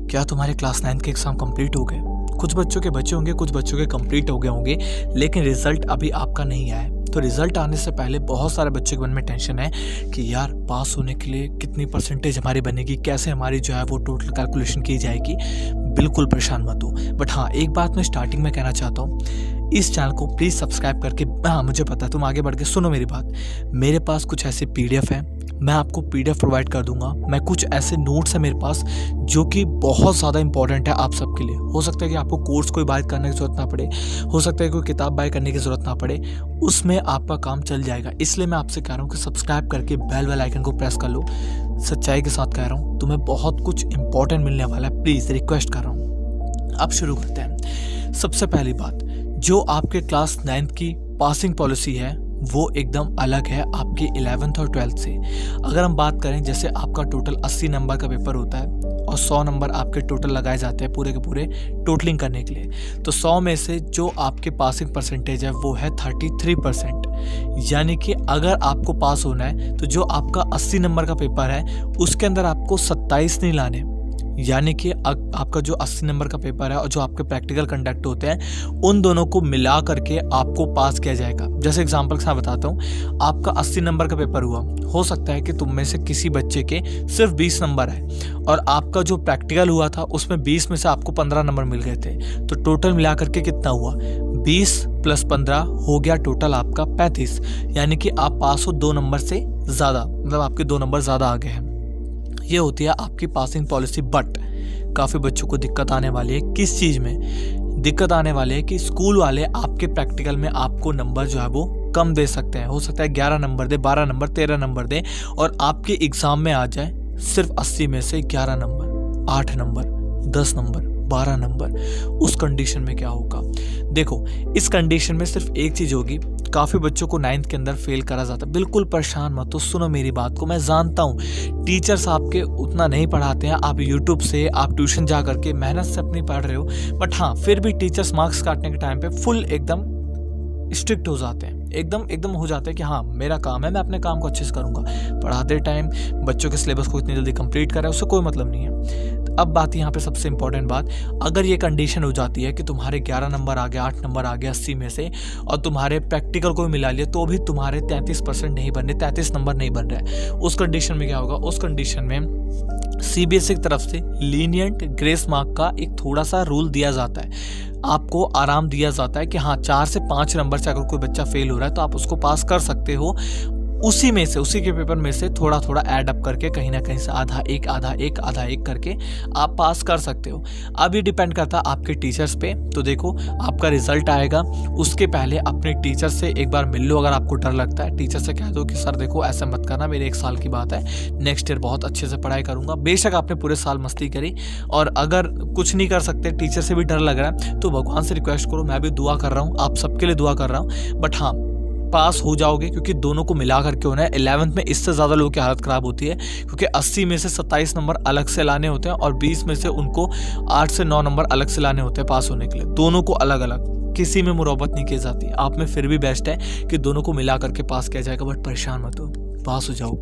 क्या तुम्हारे क्लास 9 के एग्ज़ाम कंप्लीट हो गए? कुछ बच्चों के बचे होंगे, कुछ बच्चों के कंप्लीट हो गए होंगे, लेकिन रिजल्ट अभी आपका नहीं आया है। तो रिजल्ट आने से पहले बहुत सारे बच्चों के मन में टेंशन है कि यार पास होने के लिए कितनी परसेंटेज हमारी बनेगी, कैसे हमारी जो है वो टोटल कैलकुलेशन की जाएगी। बिल्कुल परेशान मत हो, बट हाँ एक बात मैं स्टार्टिंग में कहना चाहता हूँ, इस चैनल को प्लीज़ सब्सक्राइब करके, हाँ मुझे पता है तुम आगे बढ़ के सुनो मेरी बात। मेरे पास कुछ ऐसे PDF है, मैं आपको PDF प्रोवाइड कर दूंगा। मैं कुछ ऐसे नोट्स है मेरे पास जो कि बहुत ज़्यादा इंपॉर्टेंट है आप सबके लिए। हो सकता है कि आपको कोर्स कोई बाय करने की ज़रूरत ना पड़े, हो सकता है कोई किताब बाय करने की ज़रूरत ना पड़े, उसमें आपका काम चल जाएगा। इसलिए मैं आपसे कह रहा हूँ कि सब्सक्राइब करके बेल आइकन को प्रेस कर लो। सच्चाई के साथ कह रहा हूँ, तुम्हें बहुत कुछ इंपॉर्टेंट मिलने वाला है, प्लीज़ रिक्वेस्ट कर रहा हूँ। अब शुरू करते हैं। सबसे पहली बात, जो आपके क्लास 9 की पासिंग पॉलिसी है वो एकदम अलग है आपके 11th और 12th से। अगर हम बात करें, जैसे आपका टोटल 80 नंबर का पेपर होता है और 100 नंबर आपके टोटल लगाए जाते हैं पूरे के पूरे टोटलिंग करने के लिए, तो 100 में से जो आपके पासिंग परसेंटेज है वो है 33%। यानी कि अगर आपको पास होना है तो जो आपका 80 नंबर का पेपर है उसके अंदर आपको 27 नहीं लाने, यानी कि आपका जो 80 नंबर का पेपर है और जो आपके प्रैक्टिकल कंडक्ट होते हैं उन दोनों को मिला करके आपको पास किया जाएगा। जैसे एग्जांपल के साथ बताता हूँ, आपका 80 नंबर का पेपर हुआ, हो सकता है कि तुम में से किसी बच्चे के सिर्फ 20 नंबर है और आपका जो प्रैक्टिकल हुआ था उसमें 20 में से आपको 15 नंबर मिल गए थे, तो टोटल मिला करके कितना हुआ, 20 + 15 हो गया टोटल आपका 35। यानी कि आप पास हो 2 नंबर से ज़्यादा, मतलब आपके 2 नंबर ज़्यादा आगे हैं। ये होती है आपकी पासिंग पॉलिसी। बट काफ़ी बच्चों को दिक्कत आने वाली है। किस चीज़ में दिक्कत आने वाली है कि स्कूल वाले आपके प्रैक्टिकल में आपको नंबर जो है वो कम दे सकते हैं। हो सकता है 11 नंबर दे, 12 नंबर, 13 नंबर दे और आपके एग्ज़ाम में आ जाए सिर्फ 80 में से 11 नंबर, 8 नंबर, 10 नंबर, 12 नंबर। उस कंडीशन में क्या होगा? देखो, इस कंडीशन में सिर्फ एक चीज़ होगी, काफ़ी बच्चों को 9th के अंदर फेल करा जाता है। बिल्कुल परेशान मत हो, सुनो मेरी बात को। मैं जानता हूँ टीचर्स आपके उतना नहीं पढ़ाते हैं, आप यूट्यूब से, आप ट्यूशन जा करके मेहनत से अपनी पढ़ रहे हो, बट हाँ फिर भी टीचर्स मार्क्स काटने के टाइम पे फुल एकदम स्ट्रिक्ट हो जाते हैं, एकदम हो जाते हैं कि हाँ मेरा काम है, मैं अपने काम को अच्छे से करूँगा। पढ़ाते टाइम बच्चों के सिलेबस को इतनी जल्दी कंप्लीट करें उससे कोई मतलब नहीं है। तो अब बात यहाँ पे सबसे इंपॉर्टेंट बात, अगर ये कंडीशन हो जाती है कि तुम्हारे 11 नंबर आ गए, 8 नंबर आ गए 80 में से और तुम्हारे प्रैक्टिकल को मिला लिया तो भी तुम्हारे 33% नहीं बन रहे, 33 नंबर नहीं बन रहे, उस कंडीशन में क्या होगा? उस कंडीशन में CBSE की तरफ से लीनियंट ग्रेस मार्क का एक थोड़ा सा रूल दिया जाता है। आपको आराम दिया जाता है कि हाँ 4 से 5 नंबर से अगर कोई बच्चा फेल हो रहा है तो आप उसको पास कर सकते हो। उसी में से, उसी के पेपर में से थोड़ा थोड़ा ऐड अप करके कहीं ना कहीं से आधा एक करके आप पास कर सकते हो। अब ये डिपेंड करता है आपके टीचर्स पे। तो देखो, आपका रिजल्ट आएगा, उसके पहले अपने टीचर से एक बार मिल लो। अगर आपको डर लगता है, टीचर से कह दो कि सर देखो ऐसा मत करना, मेरे 1 साल की बात है, नेक्स्ट ईयर बहुत अच्छे से पढ़ाई करूँगा। बेशक आपने पूरे साल मस्ती करी और अगर कुछ नहीं कर सकते, टीचर से भी डर लग रहा है, तो भगवान से रिक्वेस्ट करो। मैं भी दुआ कर रहा हूँ, आप सबके लिए दुआ कर रहा हूँ, बट हाँ पास हो जाओगे, क्योंकि दोनों को मिला करके होना है। 11th में इससे ज़्यादा लोगों की हालत ख़राब होती है, क्योंकि 80 में से 27 नंबर अलग से लाने होते हैं और 20 में से उनको 8 से 9 नंबर अलग से लाने होते हैं पास होने के लिए। दोनों को अलग अलग, किसी में मुरब्बत नहीं की जाती। आप में फिर भी बेस्ट है कि दोनों को मिला करके पास किया जाएगा, बट परेशान मत हो, पास हो जाओ।